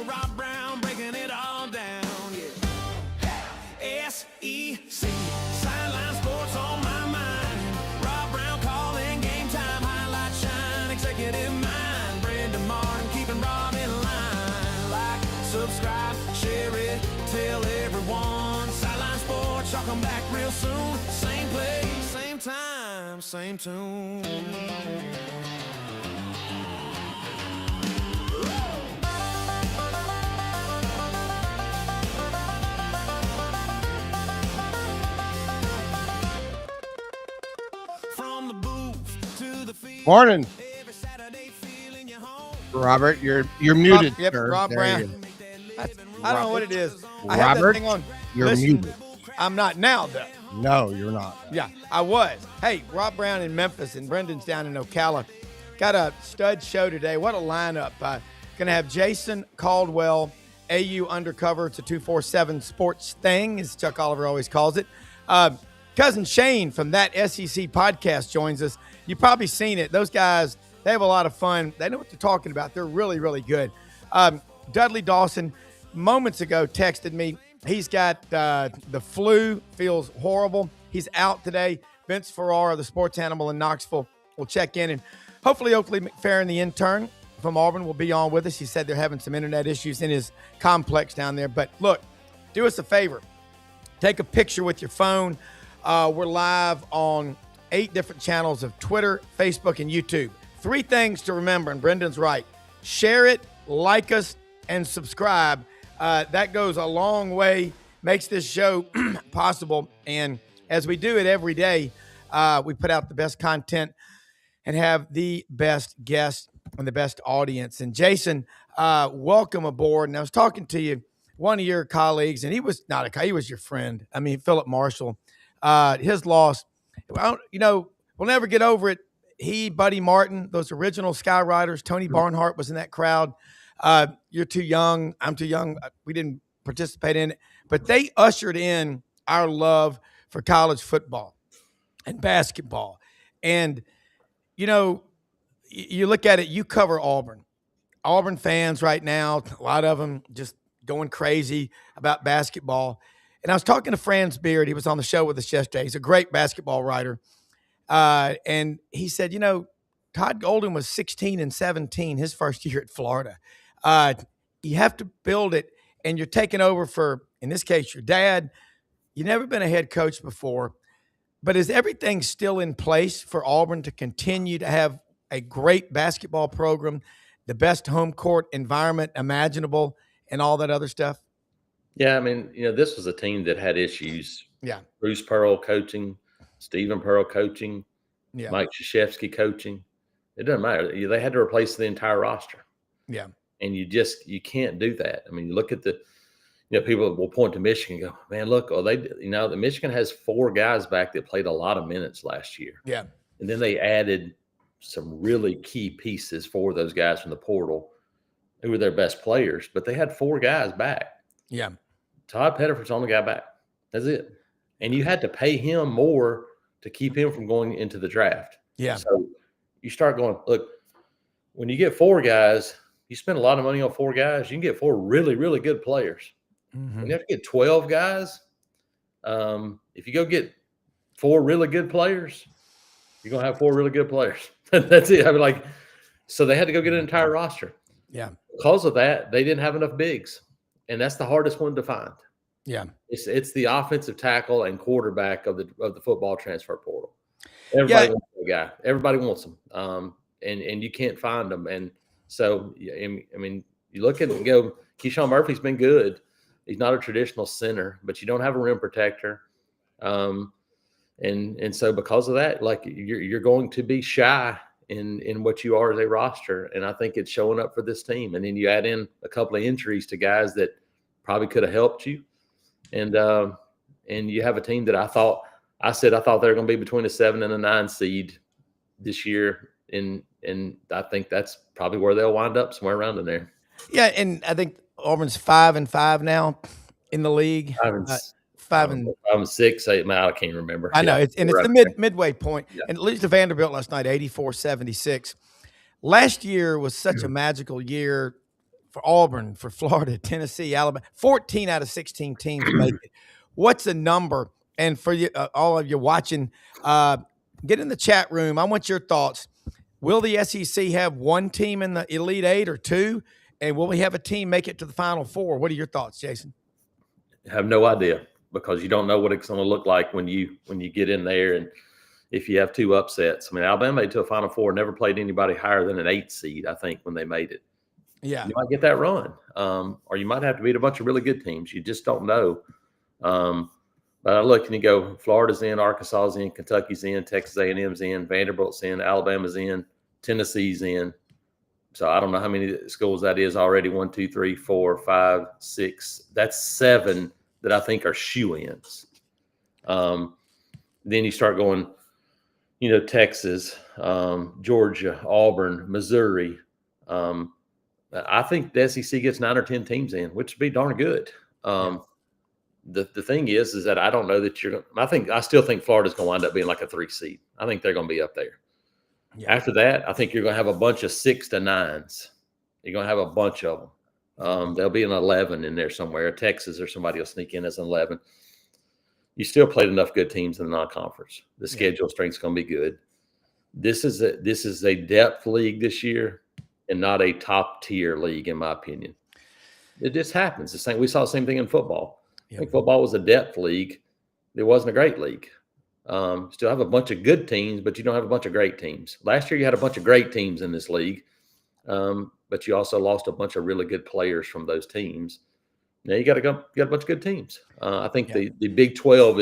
Rob Brown breaking it all down. Yeah. SEC, Sideline Sports on my mind. Rob Brown calling game time, highlight shine, executive mind. Brendan Martin keeping Rob in line. Like, subscribe, share it, tell everyone. Sideline Sports, y'all come back real soon. Same place, same time, same tune. Morning, Robert. You're muted. Yep, sir. Rob There Brown. you go. I don't know what it is. I have that Robert, thing on. you're Listen, muted. I'm not now, though. No, you're not. Yeah, I was. Hey, Rob Brown in Memphis and Brendan's down in Ocala. Got a stud show today. What a lineup. Going to have Jason Caldwell, AU Undercover. It's a 247 sports thing, as Chuck Oliver always calls it. Cousin Shane from That SEC podcast joins us. You've probably seen it. Those guys, they have a lot of fun. They know what they're talking about. They're really, really good. Dudley Dawson, moments ago, texted me. He's got the flu, feels horrible. He's out today. Vince Ferrara, the sports animal in Knoxville, will check in. And hopefully Oakley McFerrin, the intern from Auburn, will be on with us. He said they're having some internet issues in his complex down there. But look, do us a favor. Take a picture with your phone. We're live on 8 different channels of Twitter, Facebook, and YouTube. 3 things to remember, and Brendan's right. Share it, like us, and subscribe. That goes a long way, makes this show possible. And as we do it every day, we put out the best content and have the best guests and the best audience. And Jason, welcome aboard. And I was talking to you, one of your colleagues, and he was he was your friend. I mean, Philip Marshall. His loss, we'll never get over it. He, Buddy Martin, those original Skyriders, Tony Barnhart was in that crowd. You're too young. I'm too young. We didn't participate in it. But they ushered in our love for college football and basketball. And, you look at it, you cover Auburn. Auburn fans right now, a lot of them just going crazy about basketball. And I was talking to Franz Beard. He was on the show with us yesterday. He's a great basketball writer. And he said, Todd Golden was 16 and 17 his first year at Florida. You have to build it, and you're taking over for, in this case, your dad. You've never been a head coach before. But is everything still in place for Auburn to continue to have a great basketball program, the best home court environment imaginable, and all that other stuff? Yeah, I mean, this was a team that had issues. Yeah. Bruce Pearl coaching, Stephen Pearl coaching, Yeah. Mike Krzyzewski coaching. It doesn't matter. They had to replace the entire roster. Yeah. And you can't do that. I mean, you look at people will point to Michigan and go, man, look, the Michigan has 4 guys back that played a lot of minutes last year. Yeah. And then they added some really key pieces for those guys from the portal who were their best players, but they had 4 guys back. Yeah. Todd Pettiford's the only guy back. That's it. And you had to pay him more to keep him from going into the draft. Yeah. So you start going, look, when you get 4 guys, you spend a lot of money on 4 guys, you can get 4 really, really good players. Mm-hmm. When you have to get 12 guys, if you go get 4 really good players, you're going to have 4 really good players. That's it. I mean, so they had to go get an entire roster. Yeah. Because of that, they didn't have enough bigs. And that's the hardest one to find. Yeah. It's the offensive tackle and quarterback of the football transfer portal. Everybody wants a guy. Everybody wants them. And you can't find them. And so, I mean, you look at it and go, Keyshawn Murphy's been good. He's not a traditional center, but you don't have a rim protector. And so because of that, you're going to be shy in what you are as a roster. And I think it's showing up for this team. And then you add in a couple of injuries to guys that probably could have helped you. And you have a team that I thought they were going to be between a 7 and a 9 seed this year. And I think that's probably where they'll wind up, somewhere around in there. Yeah. And I think Auburn's 5-5 now in the league. 5 and 6. I can't remember. I know. It's right. the midway point. Yeah. And at least to Vanderbilt last night, 84-76. Last year was such a magical year for Auburn, for Florida, Tennessee, Alabama. 14 out of 16 teams make it. What's the number? And for you, all of you watching, get in the chat room. I want your thoughts. Will the SEC have one team in the Elite Eight or two? And will we have a team make it to the Final Four? What are your thoughts, Jason? I have no idea, because you don't know what it's going to look like when you get in there, and if you have two upsets. I mean, Alabama made it to a Final Four, never played anybody higher than an 8 seed, I think, when they made it. Yeah. You might get that run, or you might have to beat a bunch of really good teams. You just don't know. But I look and you go, Florida's in, Arkansas's in, Kentucky's in, Texas A&M's in, Vanderbilt's in, Alabama's in, Tennessee's in. So I don't know how many schools that is already. 1, 2, 3, 4, 5, 6. That's 7 that I think are shoe-ins. Then you start going, Texas, Georgia, Auburn, Missouri. I think the SEC gets 9 or 10 teams in, which would be darn good. The thing is that I don't know that I still think Florida's going to wind up being like a 3 seed. I think they're going to be up there. Yeah. After that, I think you're going to have a bunch of 6 to 9s. You're going to have a bunch of them. There'll be an 11 in there somewhere. Texas or somebody will sneak in as an 11. You still played enough good teams in the non-conference. The schedule strength's going to be good. This is a depth league this year, and not a top-tier league, in my opinion. It just happens. We saw the same thing in football. I think football was a depth league. It wasn't a great league. Still have a bunch of good teams, but you don't have a bunch of great teams. Last year, you had a bunch of great teams in this league, but you also lost a bunch of really good players from those teams. Now you got a bunch of good teams. I think the Big 12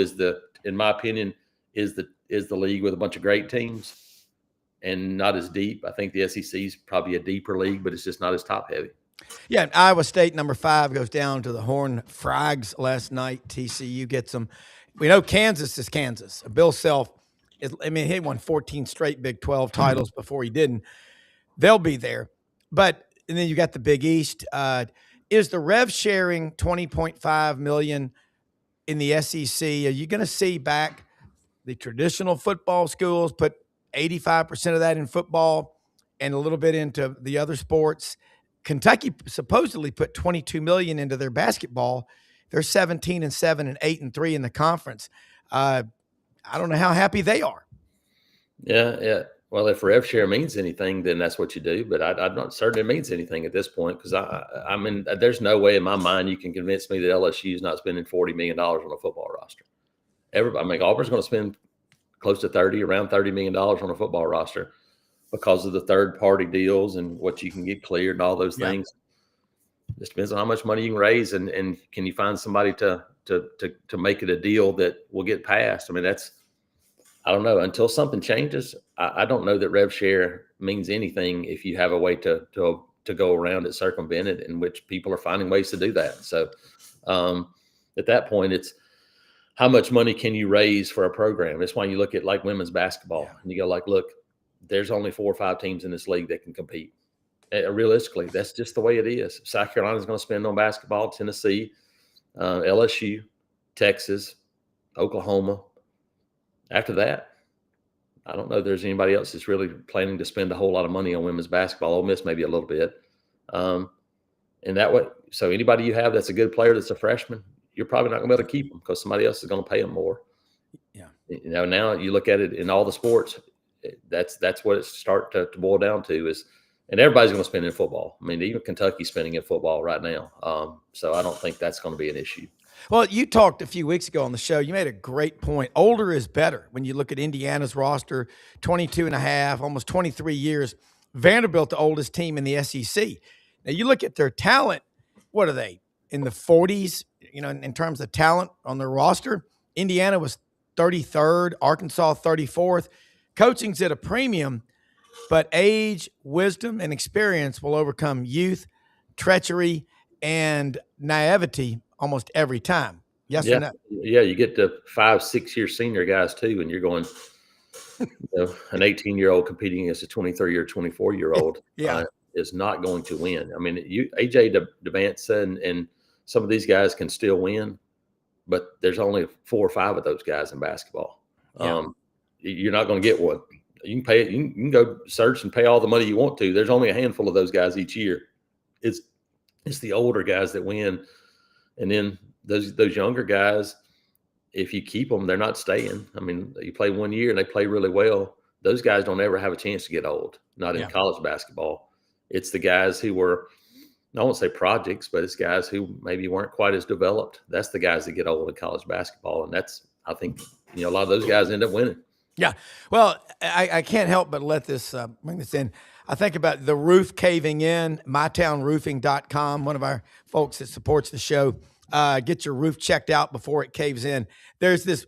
in my opinion, is the league with a bunch of great teams and not as deep. I think the SEC is probably a deeper league, but it's just not as top heavy. Yeah, Iowa State, number 5, goes down to the Horned Frogs last night. TCU gets them. We know Kansas is Kansas. Bill Self, he won 14 straight Big 12 titles before he didn't. They'll be there. And then you got the Big East. Is the rev sharing $20.5 million in the SEC? Are you going to see back the traditional football schools put 85% of that in football and a little bit into the other sports? Kentucky supposedly put $22 million into their basketball. They're 17-7 and 8-3 in the conference. I don't know how happy they are. Yeah. Well, if rev share means anything, then that's what you do. But I'm not certain it means anything at this point, because I mean, there's no way in my mind you can convince me that LSU is not spending $40 million on a football roster. Auburn's going to spend close to around $30 million on a football roster, because of the third-party deals and what you can get cleared and all those things. It just depends on how much money you can raise, and can you find somebody to make it a deal that will get passed. I mean, I don't know. Until something changes, I don't know that rev share means anything if you have a way to go around it, circumvent it, in which people are finding ways to do that. So at that point, it's how much money can you raise for a program? That's why you look at like women's basketball and you go like, look, there's only 4 or 5 teams in this league that can compete. Realistically, that's just the way it is. South Carolina's going to spend on basketball, Tennessee, LSU, Texas, Oklahoma. After that, I don't know if there's anybody else that's really planning to spend a whole lot of money on women's basketball. Ole Miss maybe a little bit. And that way, so anybody you have that's a good player that's a freshman, you're probably not going to be able to keep them because somebody else is going to pay them more. Yeah. Now you look at it in all the sports, that's what it's starting to boil down to is, and everybody's going to spend in football. I mean, even Kentucky's spending in football right now. So I don't think that's going to be an issue. Well, you talked a few weeks ago on the show. You made a great point. Older is better. When you look at Indiana's roster, 22 and a half, almost 23 years. Vanderbilt, the oldest team in the SEC. Now, you look at their talent. What are they, in the 40s, in terms of talent on their roster? Indiana was 33rd, Arkansas 34th. Coaching's at a premium, but age, wisdom, and experience will overcome youth, treachery, and naivety almost every time. Yes or no? Yeah, you get the 5-6 year senior guys too, and you're going, an 18-year-old competing against a 23 or 24-year-old is not going to win. I mean, AJ Devanza and some of these guys can still win, but there's only 4 or 5 of those guys in basketball. Yeah. You're not going to get one. You can pay it. You can go search and pay all the money you want to. There's only a handful of those guys each year. It's It's the older guys that win. And then those younger guys, if you keep them, they're not staying. I mean, you play 1 year and they play really well. Those guys don't ever have a chance to get old, not in college basketball. It's the guys who were, I won't say projects, but it's guys who maybe weren't quite as developed. That's the guys that get old in college basketball. And that's, I think, a lot of those guys end up winning. Yeah. Well, I can't help but let this bring this in. I think about the roof caving in, mytownroofing.com, one of our folks that supports the show. Get your roof checked out before it caves in. There's this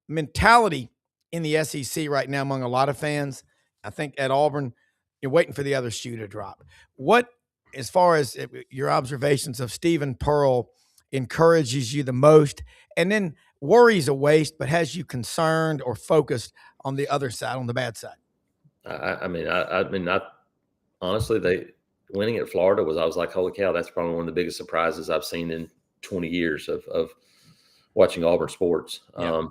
mentality in the SEC right now among a lot of fans. I think at Auburn, you're waiting for the other shoe to drop. What, as far as your observations of Stephen Pearl, encourages you the most, and then worries a waste, but has you concerned or focused on the other side, on the bad side? I mean, honestly, they winning at Florida I was like, holy cow, that's probably one of the biggest surprises I've seen in 20 years of watching Auburn sports. Yeah.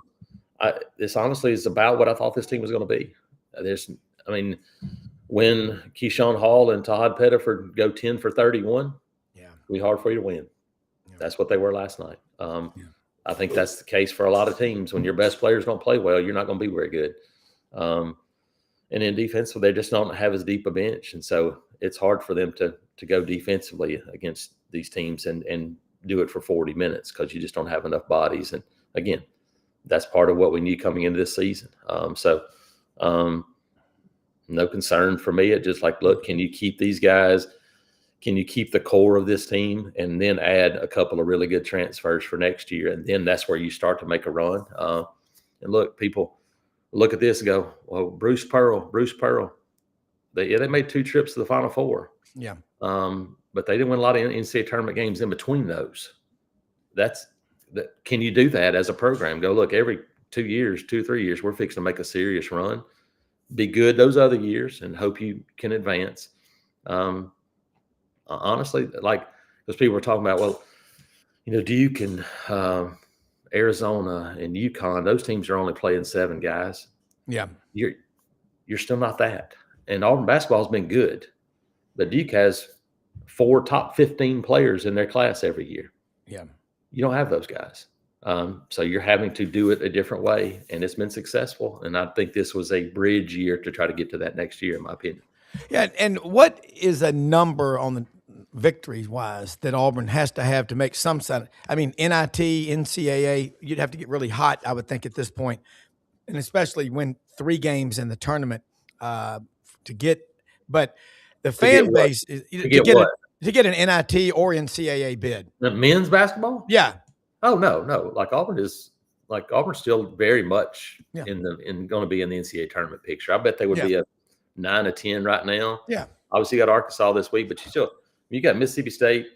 This honestly is about what I thought this team was going to be. When Keyshawn Hall and Todd Pettiford go 10 for 31, it'll be hard for you to win. Yeah. That's what they were last night. I think that's the case for a lot of teams. When your best players don't play well, you're not going to be very good. And in defense, they just don't have as deep a bench. And so it's hard for them to go defensively against these teams and do it for 40 minutes because you just don't have enough bodies. And again, that's part of what we need coming into this season. No concern for me. It's just like, look, can you keep these guys? Can you keep the core of this team and then add a couple of really good transfers for next year? And then that's where you start to make a run. And look, people look at this and go, well, Bruce Pearl. They made 2 trips to the Final Four. Yeah. But they didn't win a lot of NCAA tournament games in between those. Can you do that as a program? Go, look, every 2 years, 2 or 3 years, we're fixing to make a serious run. Be good those other years and hope you can advance. Honestly, like those people were talking about, well, Duke and Arizona and UConn, those teams are only playing 7 guys. Yeah. You're still not that. And Auburn basketball has been good, but Duke has 4 top 15 players in their class every year. Yeah. You don't have those guys. So you're having to do it a different way, and it's been successful. And I think this was a bridge year to try to get to that next year, in my opinion. Yeah, and what is a number on the victories-wise that Auburn has to have to make some side? I mean, NIT, NCAA, you'd have to get really hot, I would think, at this point, and especially win 3 games in the tournament to get. But the fan base is to get an NIT or NCAA bid. The men's basketball? Yeah. Oh no! Auburn's still very much in going to be in the NCAA tournament picture. I bet they would be a 9 or 10 right now. Yeah. Obviously, you got Arkansas this week, but you got Mississippi State.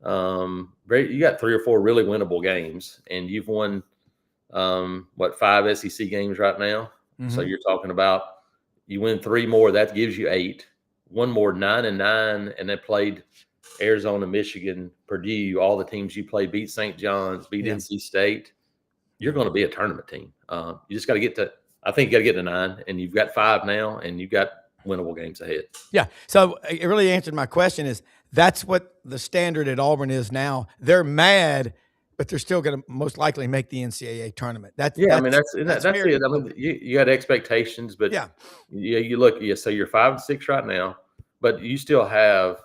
You got 3 or 4 really winnable games, and you've won 5 SEC games right now. Mm-hmm. So you're talking about you win 3 more, that gives you 8. 1 more, 9 and 9, and they played Arizona, Michigan, Purdue, all the teams you play, beat St. John's, beat NC State. You're going to be a tournament team. You just got to get to. I think you got to get to 9, and you've got 5 now, and you've got winnable games ahead. Yeah. So it really answered my question. That's what the standard at Auburn is now. They're mad, but they're still going to most likely make the NCAA tournament. That's it. I mean, you got expectations, but you look. So you're 5 and 6 right now, but you still have.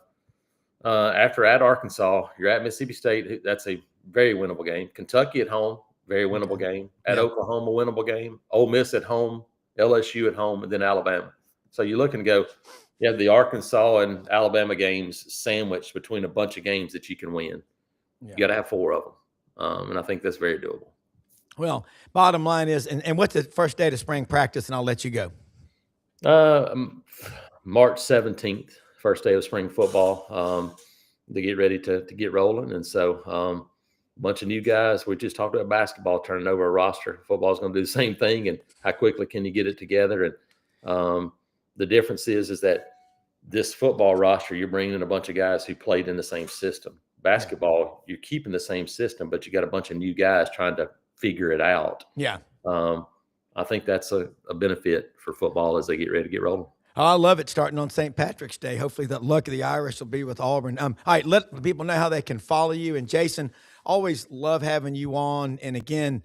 After at Arkansas, you're at Mississippi State. That's a very winnable game. Kentucky at home, very winnable game. At Oklahoma, winnable game. Ole Miss at home, LSU at home, and then Alabama. So you look and go, you have the Arkansas and Alabama games sandwiched between a bunch of games that you can win. Yeah. You got to have 4 of them, and I think that's very doable. Well, bottom line is, and what's the first day of spring practice, and I'll let you go. March 17th. First day of spring football to get ready to get rolling. And so a bunch of new guys. We just talked about basketball turning over a roster. Football is going to do the same thing. And how quickly can you get it together? And the difference is that this football roster, you're bringing in a bunch of guys who played in the same system. Basketball, you're keeping the same system, but you got a bunch of new guys trying to figure it out. Yeah. I think that's a benefit for football as they get ready to get rolling. Oh, I love it starting on St. Patrick's Day. Hopefully the luck of the Irish will be with Auburn. All right, let people know how they can follow you. And Jason, always love having you on. And again,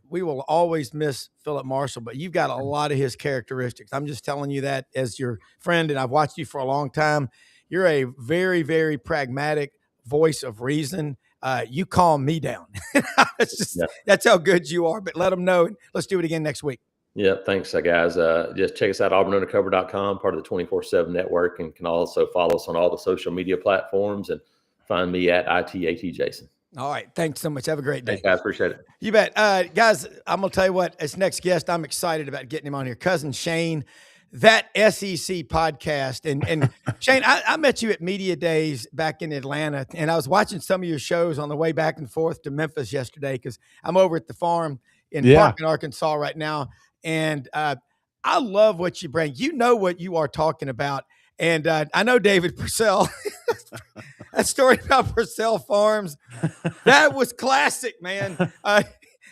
we will always miss Philip Marshall, but you've got a lot of his characteristics. I'm just telling you that as your friend, and I've watched you for a long time. You're a very, very pragmatic voice of reason. You calm me down. That's how good you are. But let them know. Let's do it again next week. Yeah, thanks, guys. Just check us out, auburnundercover.com, part of the 24/7 network, and can also follow us on all the social media platforms and find me at ITAT Jason. All right. Thanks so much. Have a great day. Thanks, guys. Appreciate it. You bet. Guys, I'm going to tell you what, as next guest, I'm excited about getting him on here. Cousin Shane, that SEC podcast. And Shane, I met you at Media Days back in Atlanta, and I was watching some of your shows on the way back and forth to Memphis yesterday because I'm over at the farm in Parkin, Arkansas right now. And I love what you bring. You know what you are talking about. And I know David Purcell. That story about Purcell Farms, that was classic, man.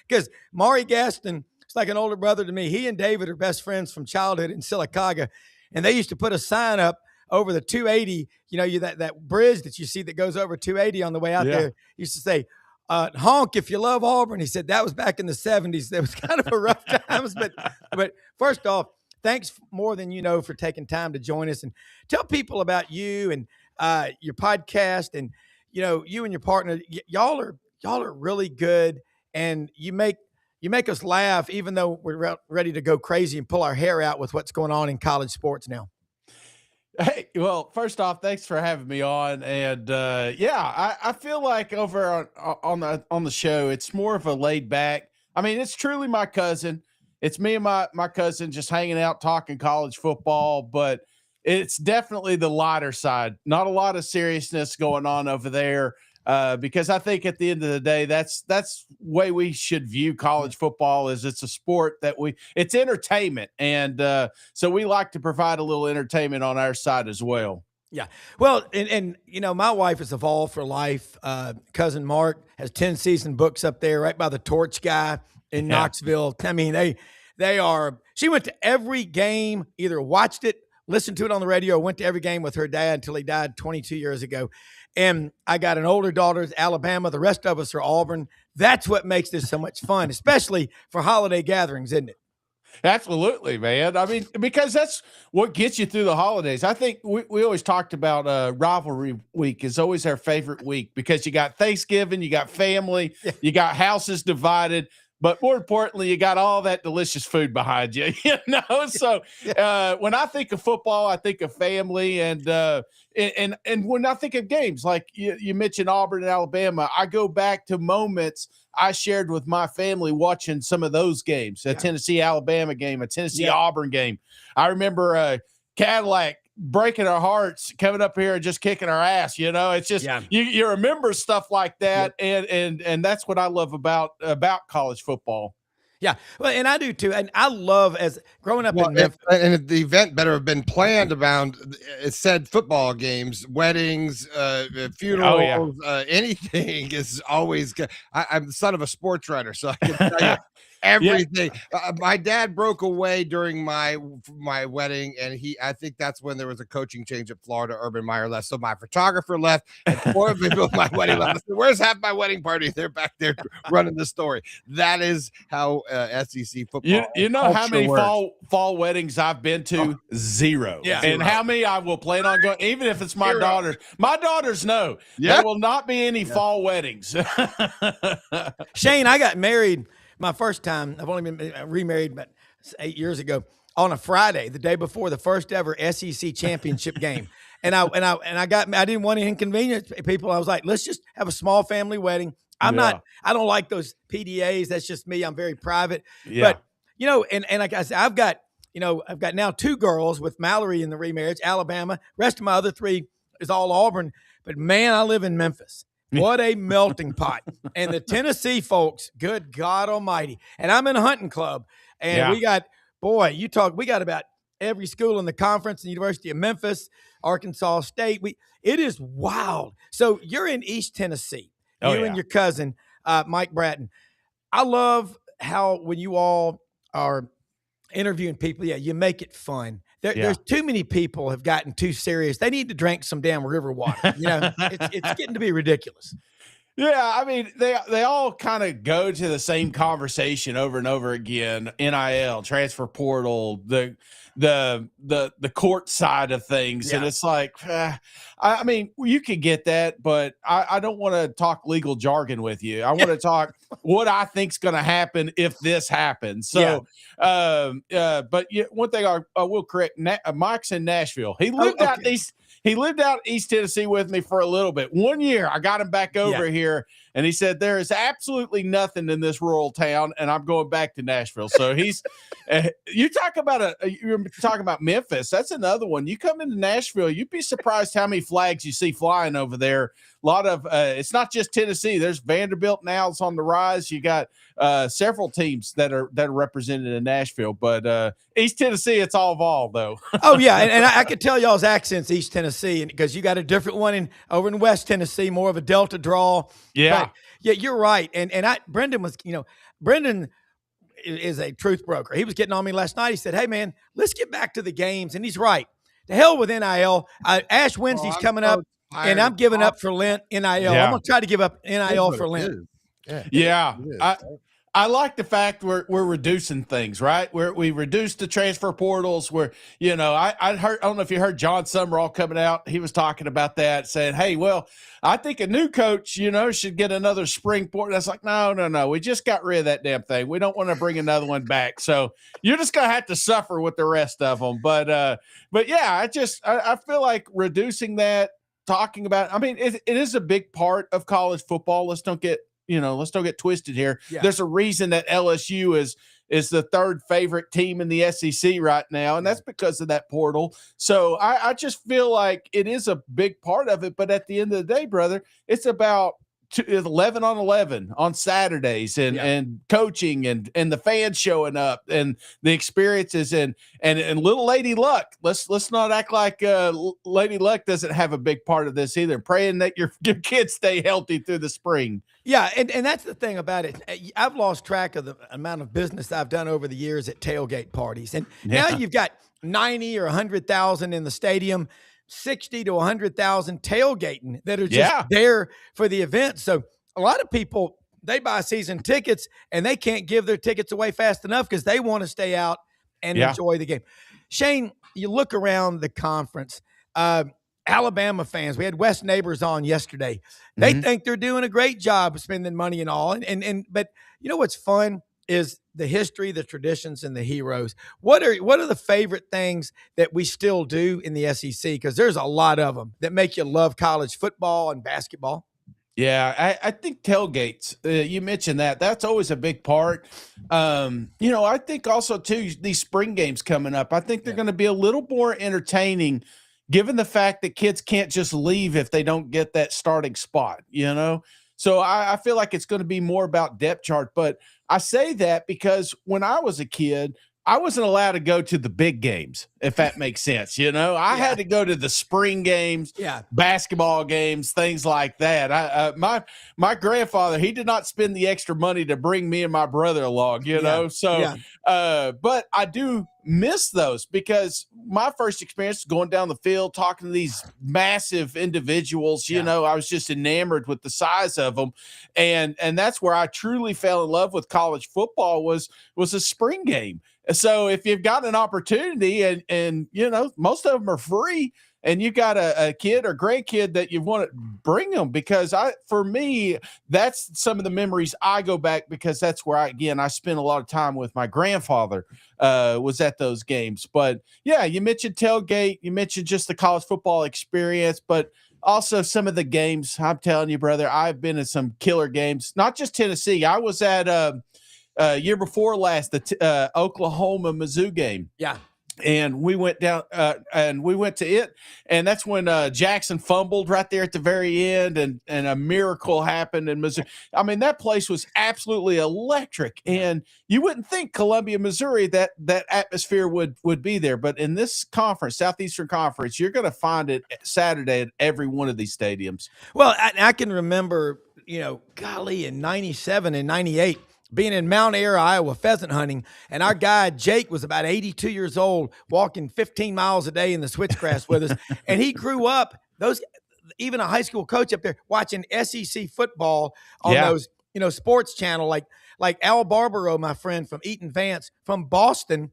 Because Maury Gaston is like an older brother to me. He and David are best friends from childhood in Sylacauga. And they used to put a sign up over the 280, that bridge that you see that goes over 280 on the way out there. Used to say, honk if you love Auburn. He said that was back in the 70s. That was kind of a rough times. But first off, thanks more than for taking time to join us and tell people about you and your podcast. And you and your partner, y'all are really good, and you make us laugh even though we're ready to go crazy and pull our hair out with what's going on in college sports now. Hey, well, first off, thanks for having me on. And I feel like over on the show, it's more of a laid back. I mean, it's truly my cousin. It's me and my cousin just hanging out, talking college football, but it's definitely the lighter side. Not a lot of seriousness going on over there. Because I think at the end of the day, that's the way we should view college football. Is it's a sport that it's entertainment. And so we like to provide a little entertainment on our side as well. Yeah. Well, and my wife is Evolve for Life. Cousin Mark has 10 season books up there right by the Torch guy in Knoxville. I mean, she went to every game, either watched it, listened to it on the radio, or went to every game with her dad until he died 22 years ago. And I got an older daughter, it's Alabama. The rest of us are Auburn. That's what makes this so much fun, especially for holiday gatherings, isn't it? Absolutely, man. I mean, because that's what gets you through the holidays. I think we always talked about rivalry week is always our favorite week because you got Thanksgiving, you got family, you got houses divided. But more importantly, you got all that delicious food behind you, So when I think of football, I think of family, and when I think of games like you mentioned Auburn and Alabama, I go back to moments I shared with my family watching some of those games, a Tennessee Alabama game, a Tennessee Auburn game. I remember Cadillac breaking our hearts, coming up here and just kicking our ass. It's just you remember stuff like that, and that's what I love about college football. Yeah, well, and I do too. And I love as growing up in Memphis. And the event better have been planned around. It said football games, weddings, funerals, anything is always good. I'm the son of a sports writer, so I can tell you everything. My dad broke away during my wedding, and I think that's when there was a coaching change at Florida. Urban Meyer left, so my photographer left, and 4 of people at my wedding left. I said, "Where's half my wedding party?" They're back there running the story. That is how SEC football. You know how many fall weddings I've been to? Zero. Yeah. And how many I will plan on going, even if it's my daughters. My daughters know there will not be any fall weddings. Shane, I got married my first time. I've only been remarried about 8 years ago on a Friday, the day before the first ever SEC championship game. And I didn't want to inconvenience people. I was like, let's just have a small family wedding. I don't like those PDAs. That's just me. I'm very private. Yeah. But, and like I said, I've got now 2 girls with Mallory in the remarriage, Alabama. Rest of my other 3 is all Auburn. But man, I live in Memphis. What a melting pot. And the Tennessee folks, good God almighty. And I'm in a hunting club. And we got about every school in the conference, the University of Memphis, Arkansas State. It is wild. So you're in East Tennessee. And your cousin, Mike Bratton. I love how when you all are interviewing people, you make it fun. There's too many people have gotten too serious. They need to drink some damn river water. It's getting to be ridiculous. Yeah, I mean, they all kind of go to the same conversation over and over again. NIL, transfer portal, the court side of things, and it's like, I mean, you could get that, but I don't want to talk legal jargon with you. I want to talk what I think's going to happen if this happens. So, but one thing I will correct: Mike's in Nashville. He lived out east. He lived out East Tennessee with me for a little bit. 1 year, I got him back over here, and he said, there is absolutely nothing in this rural town, and I'm going back to Nashville. So he's you're talking about Memphis. That's another one. You come into Nashville, you'd be surprised how many flags you see flying over there. A lot of it's not just Tennessee. There's Vanderbilt now. It's on the rise. You got several teams that are represented in Nashville, but East Tennessee, it's all Vol though. Oh yeah, and I could tell y'all's accents East Tennessee, because you got a different one over in West Tennessee, more of a Delta drawl. Yeah, but, yeah, you're right. And Brendan was, Brendan is a truth broker. He was getting on me last night. He said, "Hey man, let's get back to the games," and he's right. The hell with NIL. Ash Wednesday's coming up. And I'm giving up for Lent NIL. Yeah. I'm gonna try to give up NIL for Lent. Yeah. I like the fact we're reducing things, right? We reduced the transfer portals. I don't know if you heard John Summerall coming out. He was talking about that, saying, "Hey, well, I think a new coach, should get another spring portal." That's like, no. We just got rid of that damn thing. We don't want to bring another one back. So you're just gonna have to suffer with the rest of them. But yeah, I feel like reducing that. Talking about, I mean, it is a big part of college football. Let's don't get twisted here. Yeah. There's a reason that LSU is the third favorite team in the SEC right now, and that's because of that portal. So I just feel like it is a big part of it. But at the end of the day, brother, it's about 11 on 11 on Saturdays and coaching and the fans showing up and the experiences and little Lady Luck. Let's not act like Lady Luck doesn't have a big part of this either. Praying that your kids stay healthy through the spring. Yeah, and that's the thing about it. I've lost track of the amount of business I've done over the years at tailgate parties, and now you've got 90 or 100,000 in the stadium. 60 to 100,000 tailgating that are just there for the event. So a lot of people, they buy season tickets and they can't give their tickets away fast enough because they want to stay out and enjoy the game. Shane, you look around the conference, Alabama fans, we had West Neighbors on yesterday. They think they're doing a great job of spending money and all. But you know what's fun is the history, the traditions, and the heroes. What are the favorite things that we still do in the SEC? Because there's a lot of them that make you love college football and basketball. Yeah, I think tailgates, you mentioned that. That's always a big part. I think also, too, these spring games coming up, I think they're going to be a little more entertaining given the fact that kids can't just leave if they don't get that starting spot, So I feel like it's going to be more about depth chart. But I say that because when I was a kid, I wasn't allowed to go to the big games, if that makes sense. I had to go to the spring games, basketball games, things like that. My grandfather, he did not spend the extra money to bring me and my brother along, but I do miss those because my first experience going down the field, talking to these massive individuals, I was just enamored with the size of them. And that's where I truly fell in love with college football was a spring game. So if you've got an opportunity and most of them are free and you got a kid or grandkid that you want to bring them, because for me, that's some of the memories I go back, because that's where I spent a lot of time with my grandfather was at those games. But yeah, you mentioned tailgate, you mentioned just the college football experience, but also some of the games. I'm telling you, brother, I've been in some killer games, not just Tennessee. I was at year before last, the Oklahoma Mizzou game. Yeah. And we went down and we went to it. And that's when Jackson fumbled right there at the very end and a miracle happened in Missouri. I mean, that place was absolutely electric. And you wouldn't think Columbia, Missouri, that atmosphere would be there. But in this conference, Southeastern Conference, you're going to find it Saturday at every one of these stadiums. Well, I can remember, in 97 and 98, being in Mount Air, Iowa, pheasant hunting, and our guide Jake was about 82 years old, walking 15 miles a day in the switchgrass with us, and he grew up even a high school coach up there watching SEC football on those sports channel like Al Barbaro, my friend from Eaton Vance from Boston.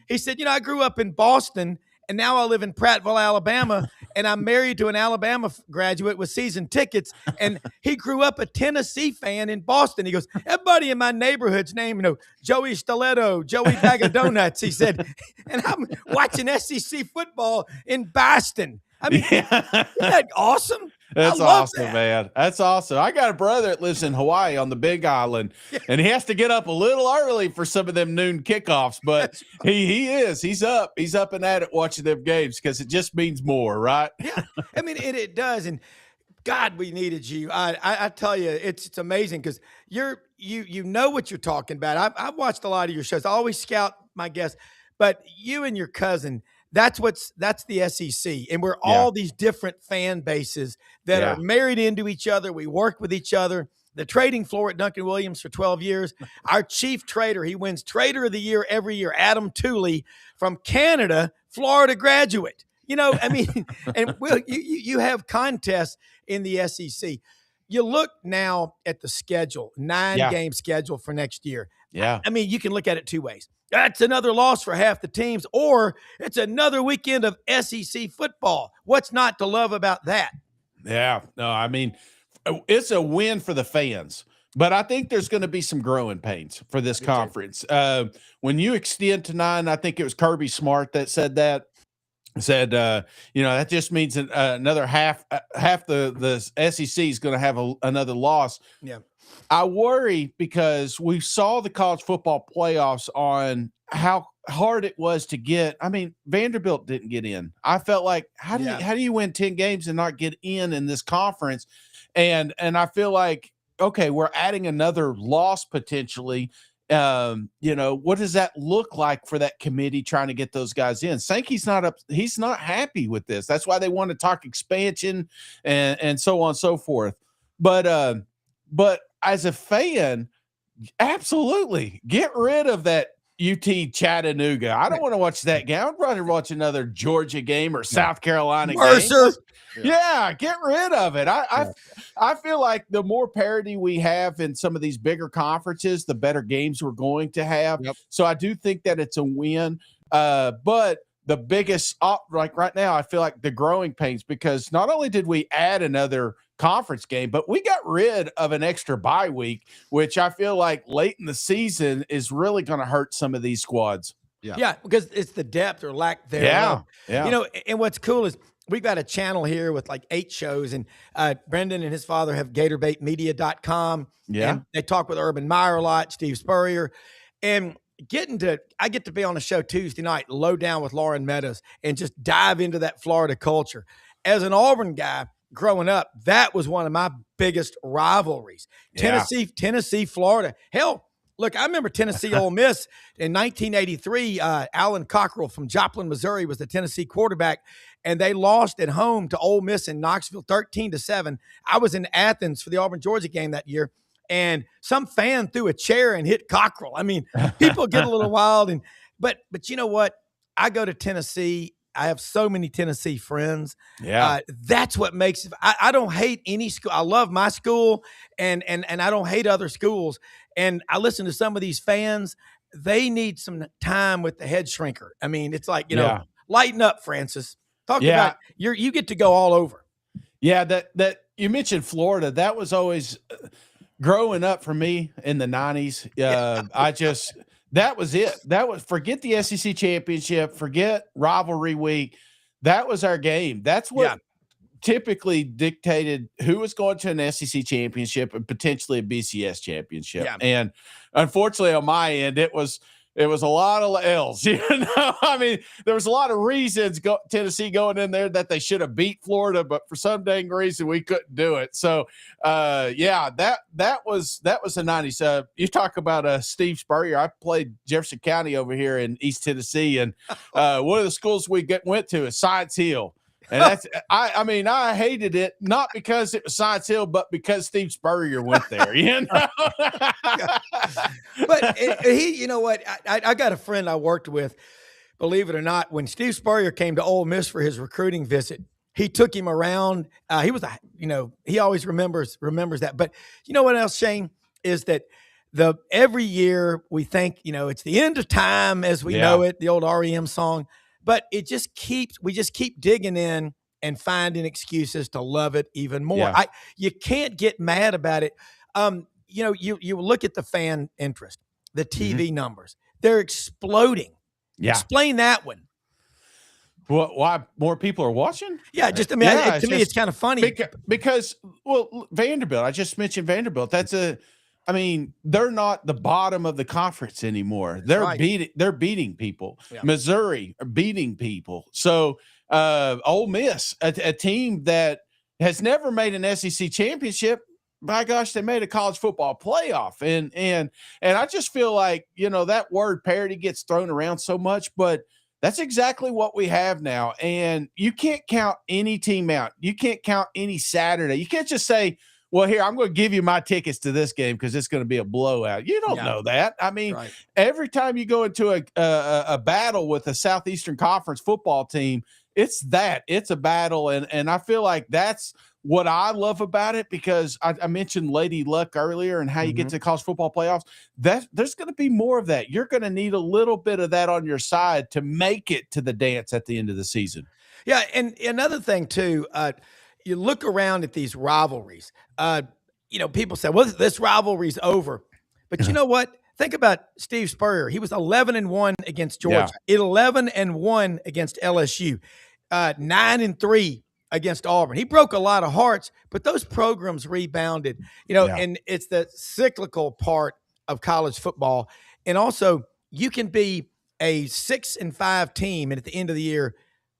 He said, I grew up in Boston, and now I live in Prattville, Alabama, and I'm married to an Alabama graduate with season tickets. And he grew up a Tennessee fan in Boston. He goes, everybody in my neighborhood's named, Joey Stiletto, Joey Bag of Donuts. He said, and I'm watching SEC football in Boston. I mean, isn't that awesome? That's awesome, man. That's awesome. I got a brother that lives in Hawaii on the Big Island, and he has to get up a little early for some of them noon kickoffs, but he's up and at it watching them games because it just means more, right? Yeah. I mean, it does. And God, we needed you. I tell you, it's amazing because you know what you're talking about. I've watched a lot of your shows. I always scout my guests, but you and your cousin, that's the SEC. And we're all these different fan bases that are married into each other. We work with each other. The trading floor at Duncan Williams for 12 years. Our chief trader, he wins Trader of the Year every year, Adam Tooley from Canada, Florida graduate. I mean, and you have contests in the SEC. You look now at the schedule, 9-game schedule for next year. Yeah. I mean, you can look at it two ways. That's another loss for half the teams, or it's another weekend of SEC football. What's not to love about that? Yeah. No, I mean, it's a win for the fans, but I think there's going to be some growing pains for this conference. When you extend to 9, I think it was Kirby Smart that said that. Said, that just means another half the SEC is going to have another loss. Yeah. I worry because we saw the college football playoffs on how hard it was to get. I mean, Vanderbilt didn't get in. I felt like, how do you win 10 games and not get in this conference? And I feel like, okay, we're adding another loss potentially. What does that look like for that committee trying to get those guys in? Sankey's he's not happy with this. That's why they want to talk expansion and so on and so forth. But as a fan, absolutely get rid of that UT Chattanooga. I don't want to watch that game. I'd rather watch another Georgia game or South Carolina Mercer. game. Yeah, get rid of it. I feel like the more parity we have in some of these bigger conferences, the better games we're going to have. Yep. So I do think that it's a win. But the biggest, like right now, I feel like the growing pains, because not only did we add another conference game, but we got rid of an extra bye week, which I feel like late in the season is really going to hurt some of these squads. Yeah, because it's the depth or lack thereof. Yeah. And what's cool is we've got a channel here with like 8 shows, and Brendan and his father have GatorbaitMedia.com. Yeah. And they talk with Urban Meyer a lot, Steve Spurrier. And I get to be on a show Tuesday night, Low Down with Lauren Meadows, and just dive into that Florida culture. As an Auburn guy growing up, that was one of my biggest rivalries. Tennessee, Florida. Hell, look, I remember Tennessee Ole Miss in 1983. Alan Cockrell from Joplin, Missouri was the Tennessee quarterback, and they lost at home to Ole Miss in Knoxville 13-7. I was in Athens for the Auburn-Georgia game that year, and some fan threw a chair and hit Cockrell. I mean, people get a little wild. But you know what? I go to Tennessee. I have so many Tennessee friends. Yeah. That's what makes it. I don't hate any school. I love my school, and I don't hate other schools. And I listen to some of these fans. They need some time with the head shrinker. I mean, it's like, lighten up, Francis. Talk about you get to go all over. Yeah, that you mentioned Florida. That was always growing up for me in the 90s. That was it. That was, forget the SEC championship, forget rivalry week. That was our game. That's what typically dictated who was going to an SEC championship and potentially a BCS championship. Yeah. And unfortunately on my end, it was a lot of L's, I mean, there was a lot of reasons Tennessee going in there that they should have beat Florida, but for some dang reason we couldn't do it. So, that was the 90s. You talk about Steve Spurrier. I played Jefferson County over here in East Tennessee, and one of the schools we went to is Science Hill. And that's I mean, I hated it not because it was Science Hill, but because Steve Spurrier went there, you know. But he, you know what? I got a friend I worked with, believe it or not, when Steve Spurrier came to Ole Miss for his recruiting visit, he took him around. He was, he always remembers that. But you know what else, Shane, is that every year we think, it's the end of time as we know it, the old REM song. But we just keep digging in and finding excuses to love it even more. Yeah. You can't get mad about it. You look at the fan interest, the TV numbers, they're exploding. Yeah. Explain that one. Why more people are watching? Yeah, to me, it's kind of funny. Because Vanderbilt, I just mentioned Vanderbilt. They're not the bottom of the conference anymore. They're beating people. Yeah. Missouri are beating people. So Ole Miss, a team that has never made an SEC championship, by gosh, they made a college football playoff. And I just feel like, that word parity gets thrown around so much, but that's exactly what we have now. And you can't count any team out. You can't count any Saturday. You can't just say, well, here, I'm going to give you my tickets to this game because it's going to be a blowout. You don't know that. I mean, every time you go into a battle with a Southeastern Conference football team, it's a battle. And I feel like that's what I love about it, because I mentioned Lady Luck earlier and how you get to college football playoffs. There's going to be more of that. You're going to need a little bit of that on your side to make it to the dance at the end of the season. Yeah, and another thing, too, you look around at these rivalries. People say, well, this rivalry's over. But you know what? Think about Steve Spurrier. He was 11-1 against Georgia, 11-1 against LSU, 9-3 against Auburn. He broke a lot of hearts, but those programs rebounded, and it's the cyclical part of college football. And also, you can be a 6-5 team, and at the end of the year,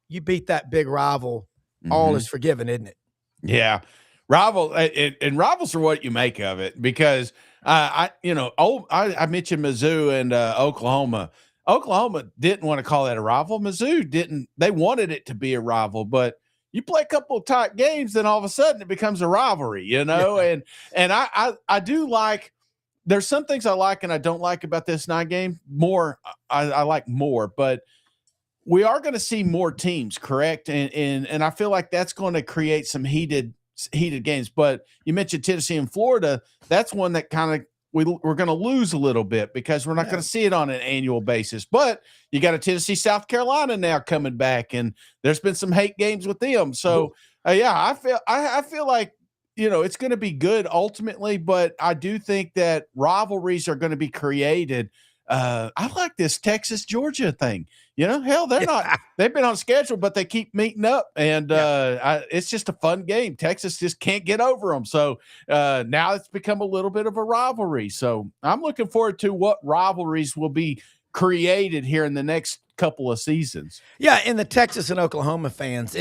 you beat that big rival. All is forgiven, isn't it? Yeah. And rivals are what you make of it, because I mentioned Mizzou and Oklahoma. Oklahoma didn't want to call that a rival. Mizzou didn't. They wanted it to be a rival, but you play a couple of tight games, then all of a sudden it becomes a rivalry, And I do like. There's some things I like and I don't like about this night game. More, I like more, but we are going to see more teams, correct? And I feel like that's going to create some heated games. But you mentioned Tennessee and Florida. That's one that kind of we're going to lose a little bit, because we're not going to see it on an annual basis. But you got a Tennessee, South Carolina now coming back, and there's been some hate games with them. So I feel like it's going to be good ultimately. But I do think that rivalries are going to be created. I like this Texas Georgia thing. Hell, they're not. They've been on schedule, but they keep meeting up, and it's just a fun game. Texas just can't get over them, so now it's become a little bit of a rivalry. So I'm looking forward to what rivalries will be created here in the next couple of seasons. Yeah, and the Texas and Oklahoma fans.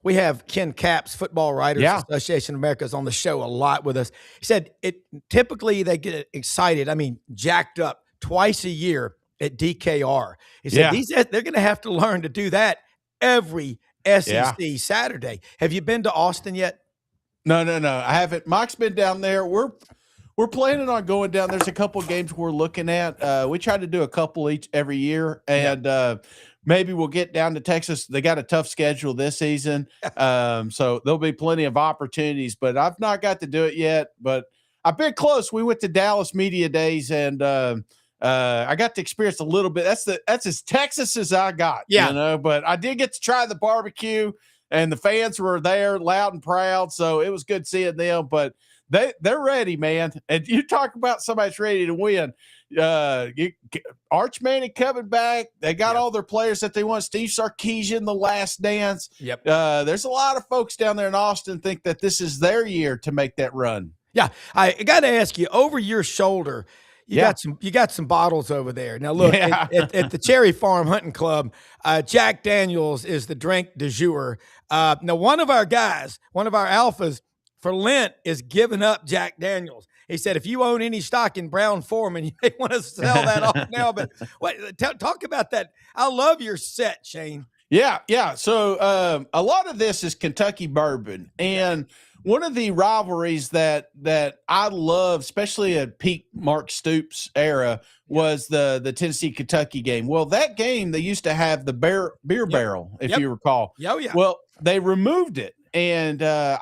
We have Ken Capps, Football Writers Association of America, is on the show a lot with us. He said typically they get excited. Jacked up twice a year at DKR. He said they're going to have to learn to do that every SEC Saturday. Have you been to Austin yet? No, I haven't. Mike's been down there. We're planning on going down. There's a couple of games we're looking at. We try to do a couple every year, and maybe we'll get down to Texas. They got a tough schedule this season, so there'll be plenty of opportunities. But I've not got to do it yet. But I've been close. We went to Dallas Media Days, and I got to experience a little bit. That's as Texas as I got, but I did get to try the barbecue, and the fans were there loud and proud. So it was good seeing them, but they're ready, man. And you talk about somebody's ready to win. Arch Manning coming back. They got all their players that they want. Steve Sarkisian, The Last Dance. Yep. There's a lot of folks down there in Austin think that this is their year to make that run. Yeah. I got to ask you, over your shoulder, you got some bottles over there. Now look, at the Cherry Farm Hunting Club, Jack Daniels is the drink du jour. Now one of our alphas for Lent is giving up Jack Daniels. He said, if you own any stock in Brown-Forman, you may want to sell that off now. But talk about that. I love your set, Shane. Yeah. So a lot of this is Kentucky bourbon, and one of the rivalries that I love, especially at peak Mark Stoops era, was the Tennessee Kentucky game. Well, that game they used to have the beer barrel, if you recall. Oh yeah. Well, they removed it, and I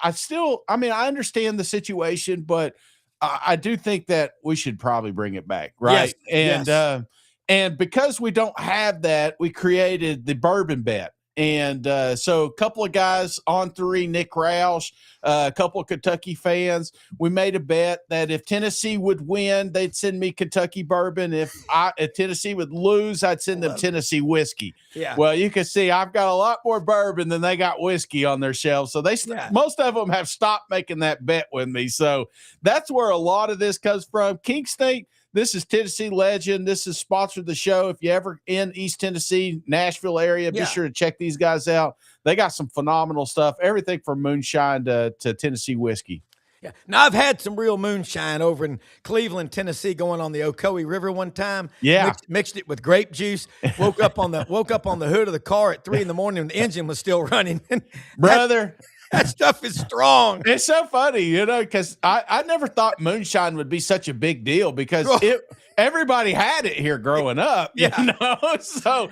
understand the situation, but I do think that we should probably bring it back, right? Yes. And because we don't have that, we created the bourbon bet. And so a couple of guys on three, Nick Roush, a couple of Kentucky fans, we made a bet that if Tennessee would win, they'd send me Kentucky bourbon. If Tennessee would lose, I'd send them Tennessee whiskey. Yeah. Well, you can see I've got a lot more bourbon than they got whiskey on their shelves. So most of them have stopped making that bet with me. So that's where a lot of this comes from. King State. This is Tennessee Legend. This is sponsored the show. If you ever in East Tennessee, Nashville area, be sure to check these guys out. They got some phenomenal stuff. Everything from moonshine to Tennessee whiskey. Yeah. Now I've had some real moonshine over in Cleveland, Tennessee, going on the Ocoee River one time. Yeah. Mixed it with grape juice. Woke up on the hood of the car at 3 a.m. and the engine was still running. Brother. That stuff is strong. It's so funny, because I never thought moonshine would be such a big deal because everybody had it here growing up, So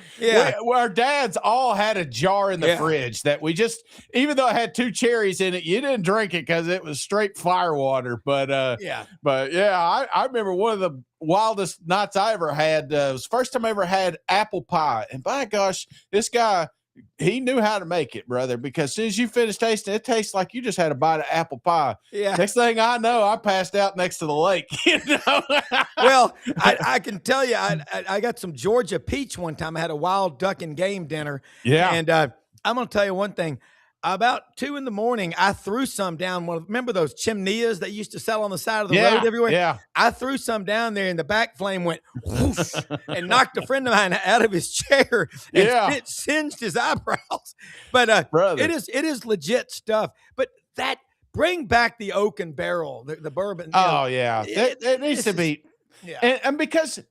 our dads all had a jar in the fridge that we just, even though it had 2 cherries in it, you didn't drink it because it was straight fire water. But I remember one of the wildest nights I ever had. It was the first time I ever had apple pie, and by gosh, this guy. He knew how to make it, brother, because as soon as you finish tasting it, tastes like you just had a bite of apple pie. Yeah. Next thing I know, I passed out next to the lake. Well, I can tell you, I got some Georgia peach one time. I had a wild duck and game dinner. Yeah. And I'm going to tell you one thing. About 2 a.m, I threw some down. Remember those chimneas that used to sell on the side of the road everywhere? Yeah. I threw some down there, and the back flame went whoosh and knocked a friend of mine out of his chair, and it singed his eyebrows. But it is legit stuff. But bring back the oak and barrel, the bourbon. Oh yeah, it needs to be. Yeah, and because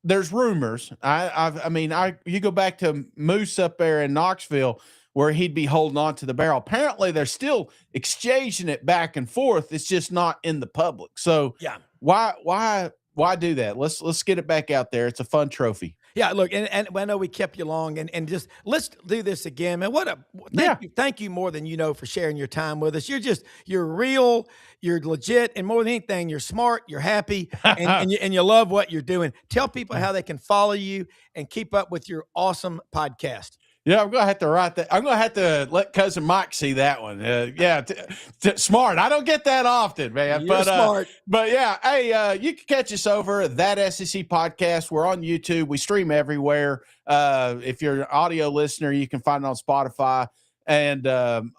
there's rumors. You go back to Moose up there in Knoxville, where he'd be holding on to the barrel. Apparently, they're still exchanging it back and forth. It's just not in the public. So why do that? Let's get it back out there. It's a fun trophy. Yeah, look, and I know we kept you long, and just let's do this again, man. Thank you more than for sharing your time with us. You're real, you're legit, and more than anything, you're smart, you're happy, and you love what you're doing. Tell people how they can follow you and keep up with your awesome podcast. Yeah, I'm going to have to write that. I'm going to have to let Cousin Mike see that one. Smart. I don't get that often, man. You're smart. But yeah, hey, you can catch us over That SEC Podcast. We're on YouTube. We stream everywhere. If you're an audio listener, you can find it on Spotify and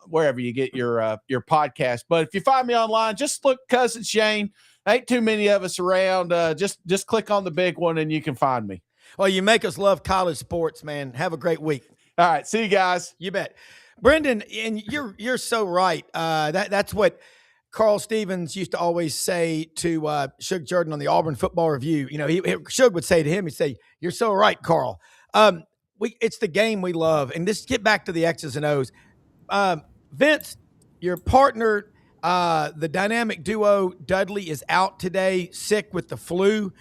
wherever you get your podcast. But if you find me online, just look Cousin Shane. Ain't too many of us around. Just click on the big one and you can find me. Well, you make us love college sports, man. Have a great week. All right, see you guys. You bet, Brendan. And you're so right. That's what Carl Stevens used to always say to Shug Jordan on the Auburn Football Review. Shug would say to him, he'd say, "You're so right, Carl." It's the game we love, and just get back to the X's and O's. Vince, your partner, the dynamic duo Dudley is out today, sick with the flu,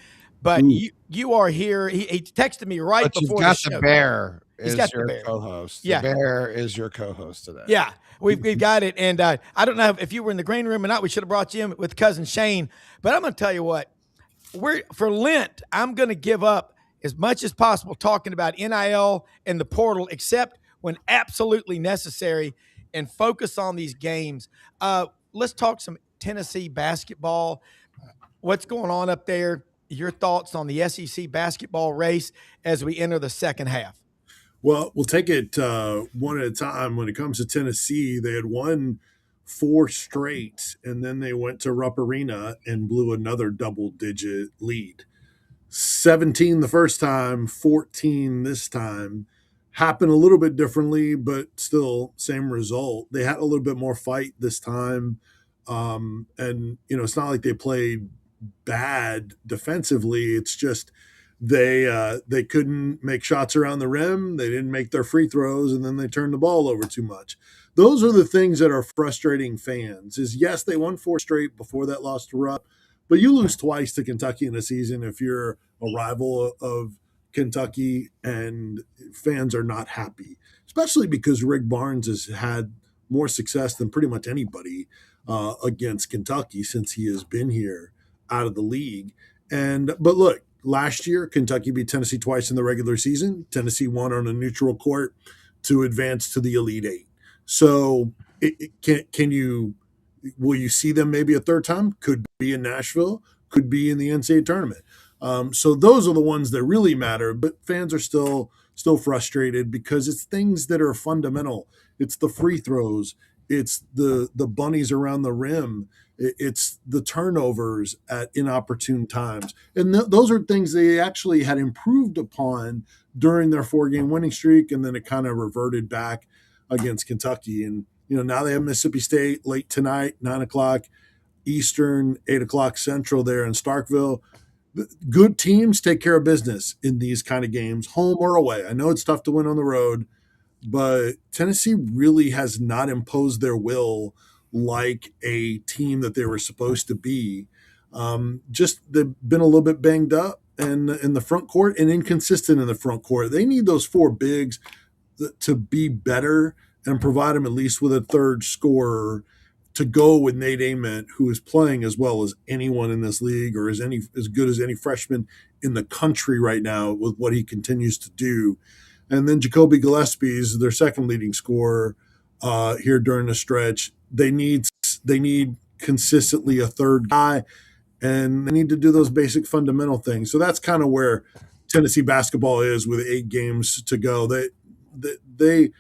but you are here. He texted me right before the show. The bear. He's got the bear. Co-host. Yeah. The bear is your co-host today. Yeah, we've got it. And I don't know if you were in the green room or not. We should have brought you in with Cousin Shane. But I'm going to tell you what. For Lent, I'm going to give up as much as possible talking about NIL and the portal, except when absolutely necessary, and focus on these games. Let's talk some Tennessee basketball. What's going on up there? Your thoughts on the SEC basketball race as we enter the second half? Well, we'll take it one at a time. When it comes to Tennessee, they had won 4 straight, and then they went to Rupp Arena and blew another double-digit lead. 17 the first time, 14 this time. Happened a little bit differently, but still same result. They had a little bit more fight this time. And, it's not like they played bad defensively. It's just They couldn't make shots around the rim. They didn't make their free throws, and then they turned the ball over too much. Those are the things that are frustrating fans. Is yes, they won 4 straight before that loss to Rupp, but you lose twice to Kentucky in a season if you're a rival of Kentucky, and fans are not happy, especially because Rick Barnes has had more success than pretty much anybody against Kentucky since he has been here out of the league. But look, last year Kentucky beat Tennessee twice in the regular season. Tennessee won on a neutral court to advance to the Elite Eight. So will you see them maybe a third time? Could be in Nashville, could be in the NCAA tournament. So those are the ones that really matter, but fans are still frustrated because it's things that are fundamental. It's the free throws, it's the bunnies around the rim, it's the turnovers at inopportune times. And those are things they actually had improved upon during their 4-game winning streak, and then it kind of reverted back against Kentucky. And now they have Mississippi State late tonight, 9:00 Eastern, 8:00 Central there in Starkville. Good teams take care of business in these kind of games, home or away. I know it's tough to win on the road, but Tennessee really has not imposed their will like a team that they were supposed to be. Just they've been a little bit banged up in the front court and inconsistent in the front court. They need those 4 bigs to be better and provide them at least with a third scorer to go with Nate Ament, who is playing as well as anyone in this league, or as good as any freshman in the country right now with what he continues to do. And then Jacoby Gillespie is their second leading scorer here during the stretch. They need consistently a third guy, and they need to do those basic fundamental things. So that's kind of where Tennessee basketball is with 8 games to go. They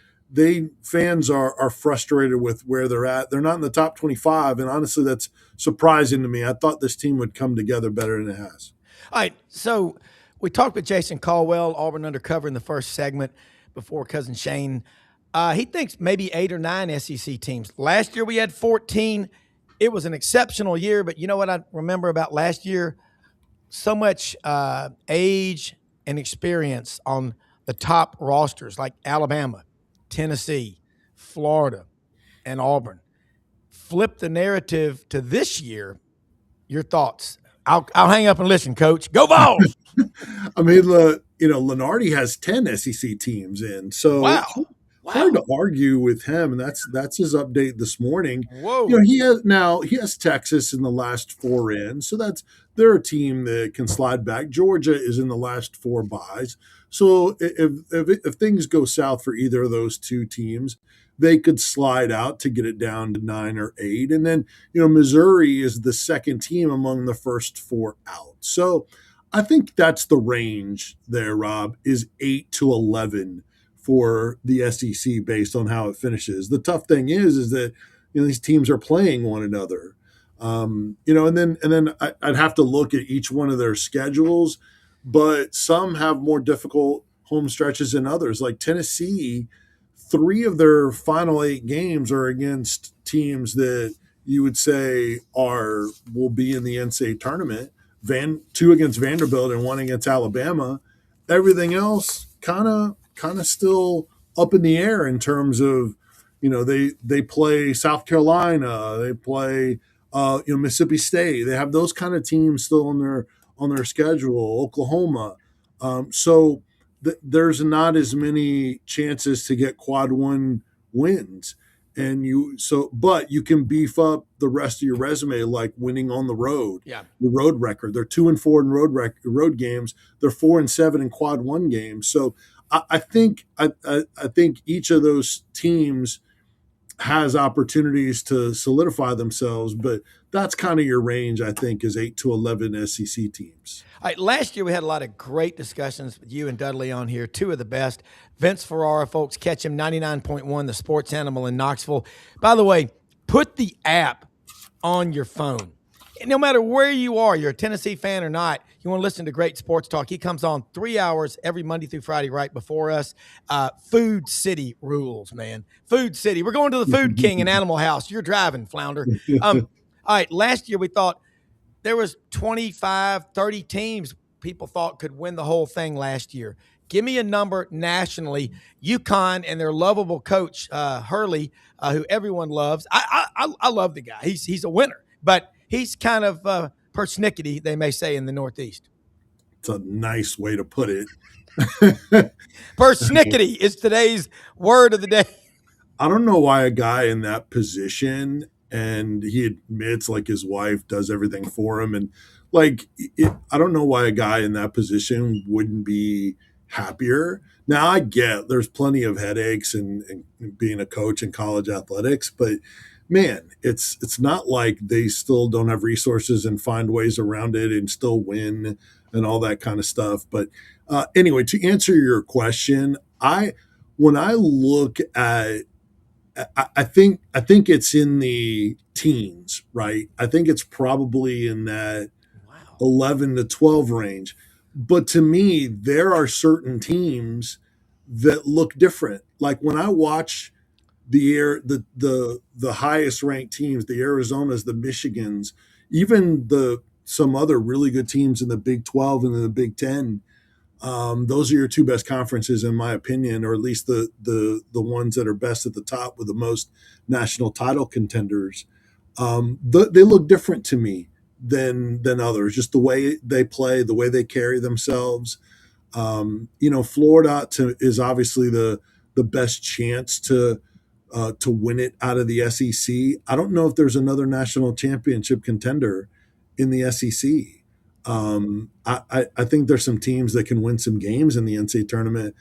fans are frustrated with where they're at. They're not in the top 25, and honestly, that's surprising to me. I thought this team would come together better than it has. All right, so we talked with Jason Caldwell, Auburn Undercover, in the first segment before Cousin Shane. He thinks maybe 8 or 9 SEC teams. Last year we had 14. It was an exceptional year, but you know what I remember about last year? So much age and experience on the top rosters like Alabama, Tennessee, Florida, and Auburn. Flip the narrative to this year. Your thoughts? I'll hang up and listen, Coach. Go Vols! I mean, Lenardi has 10 SEC teams in, so wow. Hard to argue with him, and that's his update this morning. Whoa! He has Texas in the last 4 in, so they're a team that can slide back. Georgia is in the last 4 buys, so if things go south for either of those 2 teams, they could slide out to get it down to 9 or 8, and then Missouri is the second team among the first 4 out. So I think that's the range there, Rob, is 8 to 11 for the SEC based on how it finishes. The tough thing is that these teams are playing one another, and then I'd have to look at each one of their schedules, but some have more difficult home stretches than others. Like Tennessee, 3 of their final 8 games are against teams that you would say will be in the NCAA tournament. 2 against Vanderbilt and 1 against Alabama. Everything else kind of still up in the air in terms of, they play South Carolina, they play Mississippi State. They have those kind of teams still on their schedule. Oklahoma. So there's not as many chances to get quad 1 wins. But you can beef up the rest of your resume, like winning on the road. Yeah, the road record. They're 2-4 in road games. They're 4-7 in quad 1 games. So I think each of those teams has opportunities to solidify themselves, but that's kind of your range. I think is 8 to 11 SEC teams. All right, last year we had a lot of great discussions with you and Dudley on here, 2 of the best. Vince Ferrara, folks, catch him 99.1, the sports animal in Knoxville. By the way, put the app on your phone. And no matter where you are, you're a Tennessee fan or not, you want to listen to great sports talk. He comes on 3 hours every Monday through Friday right before us. Food City rules, man. Food City. We're going to the Food King in Animal House. You're driving, Flounder. All right, last year we thought there was 25, 30 teams people thought could win the whole thing last year? Give me a number nationally. UConn and their lovable coach, Hurley, who everyone loves. I love the guy. He's a winner, but he's kind of persnickety, they may say, in the Northeast. It's a nice way to put it. Persnickety is today's word of the day. I don't know why a guy in that position, and he admits like his wife does everything for him, and like I don't know why a guy in that position wouldn't be happier. Now I get there's plenty of headaches and being a coach in college athletics, but man, it's not like they still don't have resources and find ways around it and still win and all that kind of stuff. But anyway, to answer your question, when I look at I think it's in the teens, right? I think it's probably in that 11 to 12 range. But to me, there are certain teams that look different. Like when I watch the highest ranked teams, the Arizonas, the Michigans, even some other really good teams in the Big 12 and in the Big 10. Those are your two best conferences, in my opinion, or at least the ones that are best at the top with the most national title contenders. They look different to me than others. Just the way they play, the way they carry themselves. Florida is obviously the best chance to win it out of the SEC. I don't know if there's another national championship contender in the SEC. I think there's some teams that can win some games in the NCAA tournament,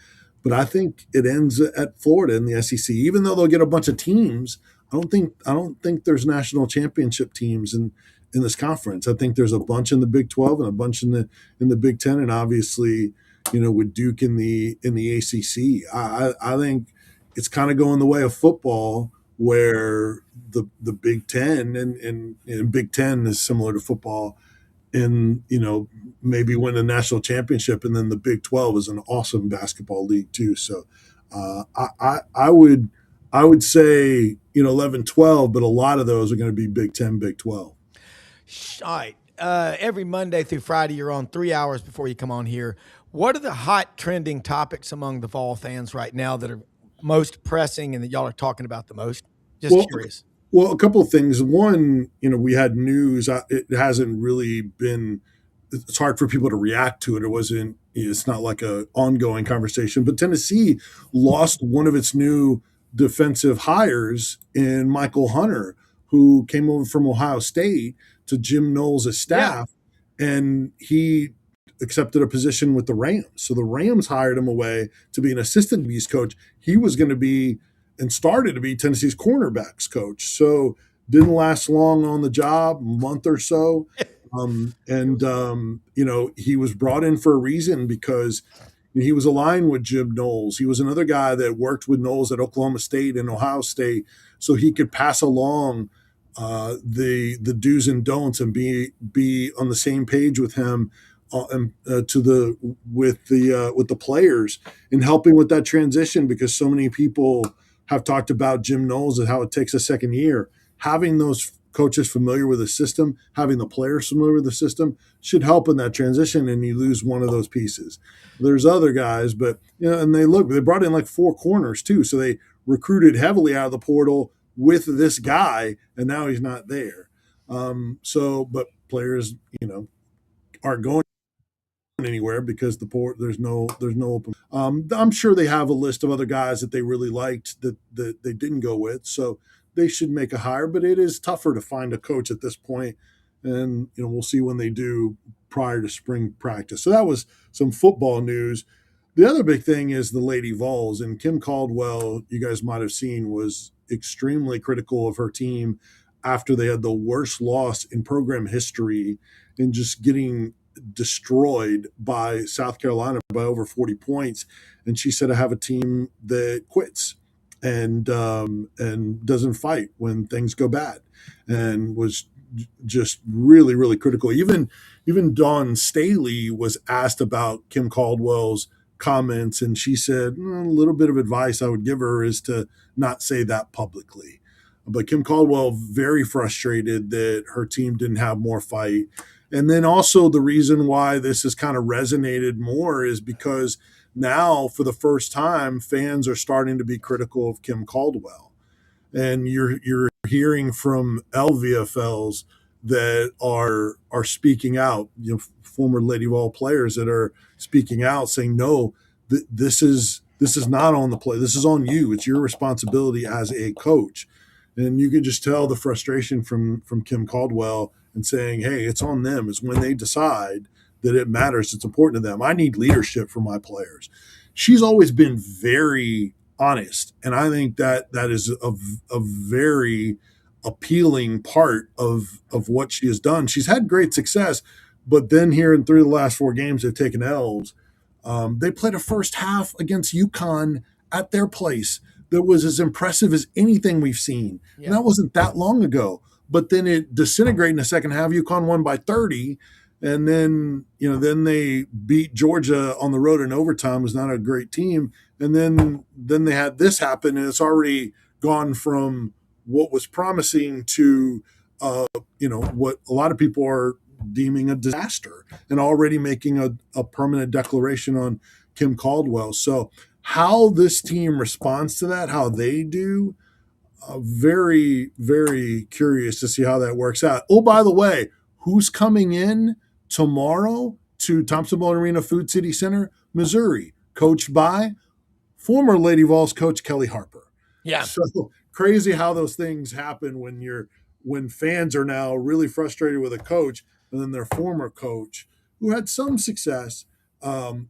but I think it ends at Florida in the SEC. Even though they'll get a bunch of teams, I don't think there's national championship teams in this conference. I think there's a bunch in the Big 12 and a bunch in the Big 10, and obviously, with Duke in the ACC. I think it's kind of going the way of football, where the Big 10 and Big 10 is similar to football. And, maybe win a national championship, and then the Big 12 is an awesome basketball league too. So I would say, 11, 12, but a lot of those are going to be Big 10, Big 12. All right. Every Monday through Friday, you're on 3 hours before you come on here. What are the hot trending topics among the Vol fans right now that are most pressing and that y'all are talking about the most? Just curious. Well, a couple of things. One, we had news. It hasn't really been. It's hard for people to react to it. It's not like a ongoing conversation. But Tennessee lost one of its new defensive hires in Michael Hunter, who came over from Ohio State to Jim Knowles' staff, and he accepted a position with the Rams. So the Rams hired him away to be an assistant Beast coach. He was going to be and started to be Tennessee's cornerbacks coach. So didn't last long on the job, a month or so. He was brought in for a reason because he was aligned with Jim Knowles. He was another guy that worked with Knowles at Oklahoma State and Ohio State, so he could pass along the do's and don'ts and be on the same page with him with the players and helping with that transition, because so many people have talked about Jim Knowles and how it takes a second year. Having those coaches familiar with the system, having the players familiar with the system should help in that transition, and you lose one of those pieces. There's other guys, but and they brought in like 4 corners too, so they recruited heavily out of the portal with this guy, and now he's not there. But players, aren't going anywhere because there's no open. I'm sure they have a list of other guys that they really liked that they didn't go with, so they should make a hire. But it is tougher to find a coach at this point, and we'll see when they do prior to spring practice. So that was some football news. The other big thing is the Lady Vols, and Kim Caldwell, you guys might have seen, was extremely critical of her team after they had the worst loss in program history and just getting destroyed by South Carolina by over 40 points. And she said, I have a team that quits and doesn't fight when things go bad, and was just really, really critical. Even Dawn Staley was asked about Kim Caldwell's comments, and she said, a little bit of advice I would give her is to not say that publicly. But Kim Caldwell very frustrated that her team didn't have more fight. And then also the reason why this has kind of resonated more is because now for the first time, fans are starting to be critical of Kim Caldwell. And you're hearing from LVFLs that are speaking out, former Lady Vol players that are speaking out saying, no, this is not on the play. This is on you. It's your responsibility as a coach. And you can just tell the frustration from Kim Caldwell and saying, hey, it's on them. It's when they decide that it matters. It's important to them. I need leadership for my players. She's always been very honest. And I think that is a very appealing part of what she has done. She's had great success, but then here in 3 of the last 4 games, they've taken L's. They played a first half against UConn at their place that was as impressive as anything we've seen. Yeah. And that wasn't that long ago. But then it disintegrated in the second half. UConn won by 30. And then, then they beat Georgia on the road in overtime. It was not a great team. And then they had this happen, and it's already gone from what was promising to, what a lot of people are deeming a disaster and already making a permanent declaration on Kim Caldwell. So how this team responds to that, how they do, very, very curious to see how that works out. Oh, by the way, who's coming in tomorrow to Thompson-Boling Arena Food City Center? Missouri, coached by former Lady Vols coach Kelly Harper. Yeah. So crazy how those things happen when fans are now really frustrated with a coach, and then their former coach, who had some success,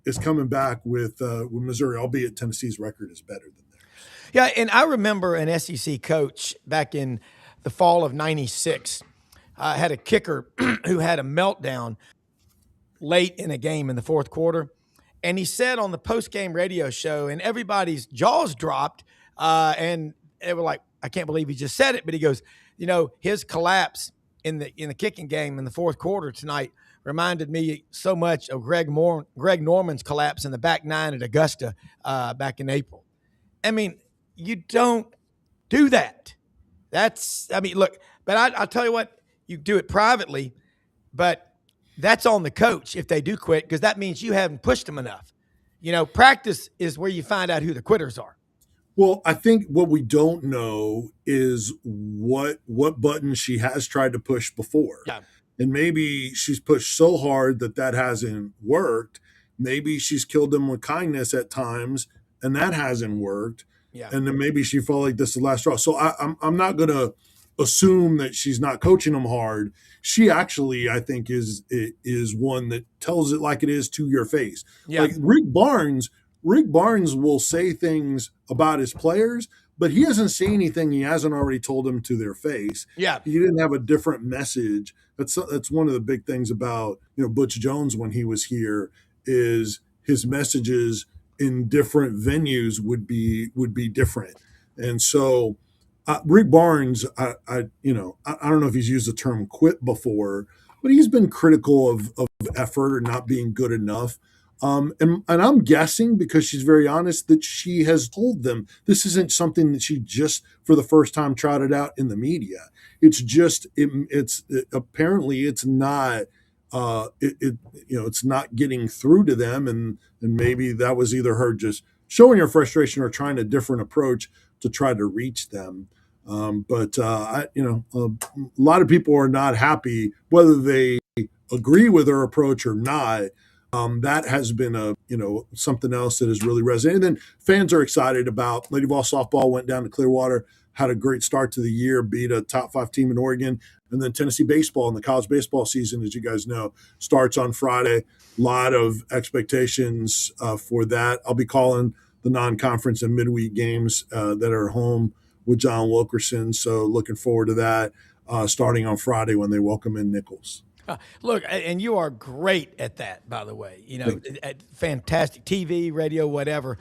is coming back with Missouri, albeit Tennessee's record is better than theirs. Yeah, and I remember an SEC coach back in the fall of '96 had a kicker who had a meltdown late in a game in the fourth quarter. And he said on the post-game radio show, and everybody's jaws dropped, and they were like, I can't believe he just said it. But he goes, his collapse in the kicking game in the fourth quarter tonight reminded me so much of Greg Norman's collapse in the back nine at Augusta back in April. I mean, you don't do that. Look, but I'll tell you what, you do it privately, but that's on the coach if they do quit, because that means you haven't pushed them enough. Practice is where you find out who the quitters are. Well, I think what we don't know is what button she has tried to push before. Yeah. And maybe she's pushed so hard that hasn't worked. Maybe she's killed them with kindness at times, and that hasn't worked. Yeah. And then maybe she felt like this is the last straw. So I'm not going to assume that she's not coaching them hard. She actually, I think, is one that tells it like it is to your face. Yeah. Like Rick Barnes will say things about his players, but he doesn't say anything he hasn't already told them to their face. Yeah. He didn't have a different message. That's one of the big things about Butch Jones when he was here, is his messages in different venues would be different. And so Rick Barnes, I don't know if he's used the term quit before, but he's been critical of effort or not being good enough. And I'm guessing, because she's very honest, that she has told them this isn't something that she just for the first time trotted out in the media. It's just apparently it's not it's not getting through to them, and maybe that was either her just showing her frustration or trying a different approach to try to reach them. But a lot of people are not happy whether they agree with her approach or not. That has been something else that has really resonated. And then fans are excited about Lady Vol softball went down to Clearwater, had a great start to the year, beat a top 5 team in Oregon. And then Tennessee baseball and the college baseball season, as you guys know, starts on Friday. A lot of expectations for that. I'll be calling the non-conference and midweek games that are home with John Wilkerson. So looking forward to that starting on Friday when they welcome in Nichols. Look, and you are great at that, by the way. Fantastic TV, radio, whatever.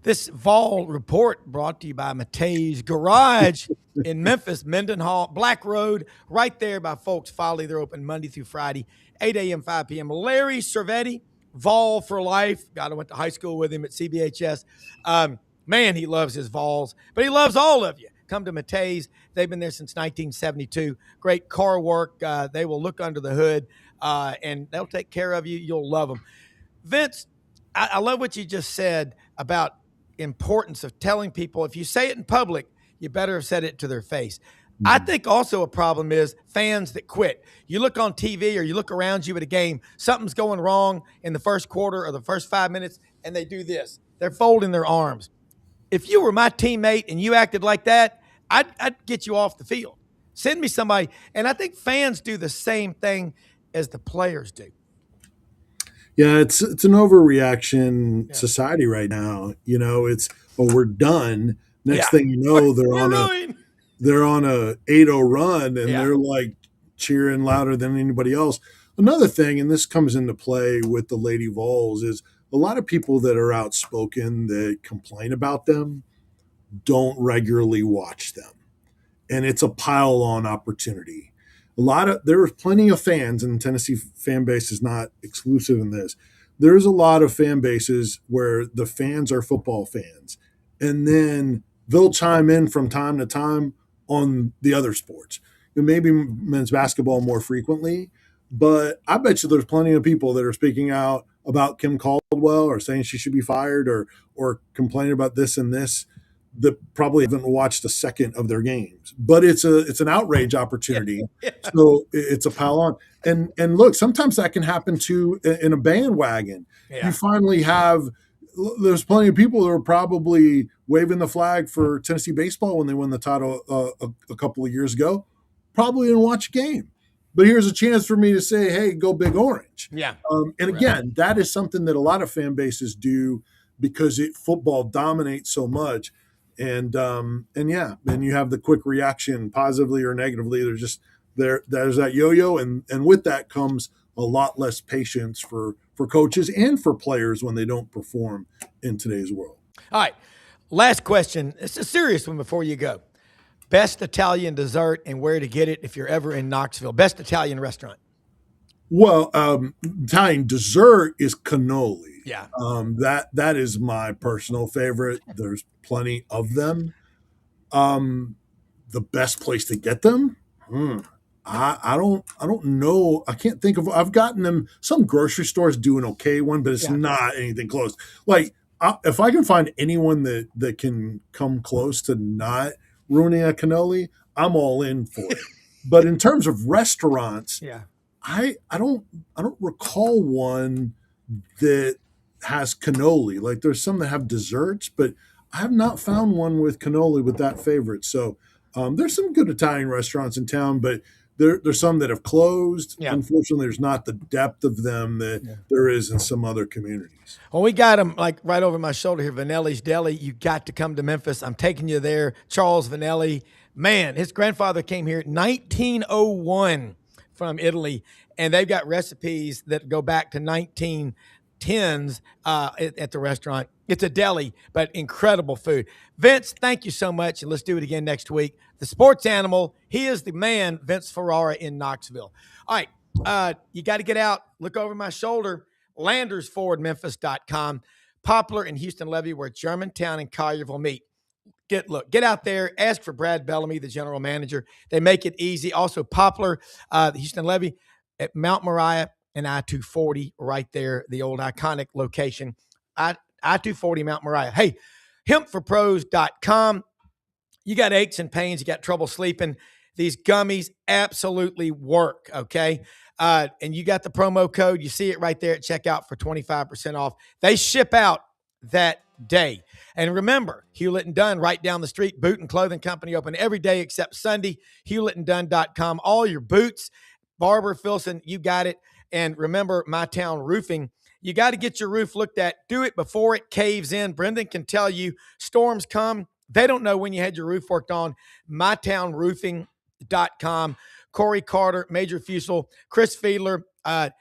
This Vol report brought to you by Matei's Garage in Memphis, Mendenhall, Black Road, right there by Folks Folly. They're open Monday through Friday, 8 a.m., 5 p.m. Larry Cervetti, Vol for life. God, I went to high school with him at CBHS. Man, he loves his Vols, but he loves all of you. Come to Matei's. They've been there since 1972. Great car work. They will look under the hood and they'll take care of you. You'll love them. Vince, I love what you just said about importance of telling people if you say it in public, you better have said it to their face. I think also a problem is fans that quit. You look on TV or you look around you at a game, something's going wrong in the first quarter or the first 5 minutes, and they do this. They're folding their arms. If you were my teammate and you acted like that, I'd get you off the field. Send me somebody. And I think fans do the same thing as the players do. Yeah, it's an overreaction society right now. We're done. Next thing you know, they're on a 8-0 run and they're like cheering louder than anybody else. Another thing, and this comes into play with the Lady Vols, is a lot of people that are outspoken that complain about them don't regularly watch them. And it's a pile-on opportunity. There's plenty of fans, and the Tennessee fan base is not exclusive in this. There's a lot of fan bases where the fans are football fans, and then they'll chime in from time to time on the other sports. And maybe men's basketball more frequently, but I bet you there's plenty of people that are speaking out about Kim Caldwell or saying she should be fired or complaining about this and this that probably haven't watched a second of their games. But it's an outrage opportunity. So it's a pile on. And look, sometimes that can happen too in a bandwagon. You finally there's plenty of people that are probably waving the flag for Tennessee baseball when they won the title a couple of years ago. Probably didn't watch a game. But here's a chance for me to say, hey, go Big Orange. And again, that is something that a lot of fan bases do because football dominates so much. And then you have the quick reaction, positively or negatively. There's that yo-yo, and with that comes a lot less patience for coaches and for players when they don't perform in today's world. All right, last question. It's a serious one before you go. Best Italian dessert and where to get it if you're ever in Knoxville. Best Italian restaurant. Well, Italian dessert is cannoli. Yeah. That is my personal favorite. There's plenty of them. The best place to get them? I don't know. I can't think of. I've gotten them. Some grocery stores do an okay one, but it's not anything close. Like if I can find anyone that can come close to not ruining a cannoli, I'm all in for it. But in terms of restaurants, I don't recall one that has cannoli. Like there's some that have desserts, but I have not found one with cannoli with that favorite. So there's some good Italian restaurants in town, but there's some that have closed. Unfortunately, there's not the depth of them that there is in some other communities. Well, we got them like right over my shoulder here, Vanelli's Deli. You got to come to Memphis. I'm taking you there. Charles Vanelli. Man, his grandfather came here in 1901 from Italy, and they've got recipes that go back to 1910s at the restaurant. It's a deli, but incredible food. Vince, thank you so much, and let's do it again next week. The sports animal, he is the man, Vince Ferrara in Knoxville. All right, you got to get out. Look over my shoulder. LandersFordMemphis.com. Poplar and Houston Levy, where Germantown and Collierville meet. Get out there. Ask for Brad Bellamy, the general manager. They make it easy. Also, Poplar, Houston Levy at Mount Moriah and I-240 right there, the old iconic location. I-240 Mount Moriah. Hey, hempforpros.com. You got aches and pains. You got trouble sleeping. These gummies absolutely work, okay? And you got the promo code. You see it right there at checkout for 25% off. They ship out that day. And remember, Hewlett & Dunn right down the street, boot and clothing company, open every day except Sunday. HewlettandDunn.com. All your boots. Barber, Filson, you got it. And remember, My Town Roofing. You got to get your roof looked at. Do it before it caves in. Brendan can tell you storms come. They don't know when you had your roof worked on. MyTownRoofing.com. Corey Carter, Major Fusel, Chris Fiedler.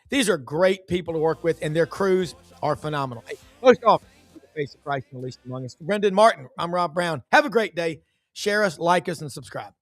These are great people to work with, and their crews are phenomenal. Hey, most often, the face of Christ and the least among us. Brendan Martin, I'm Rob Brown. Have a great day. Share us, like us, and subscribe.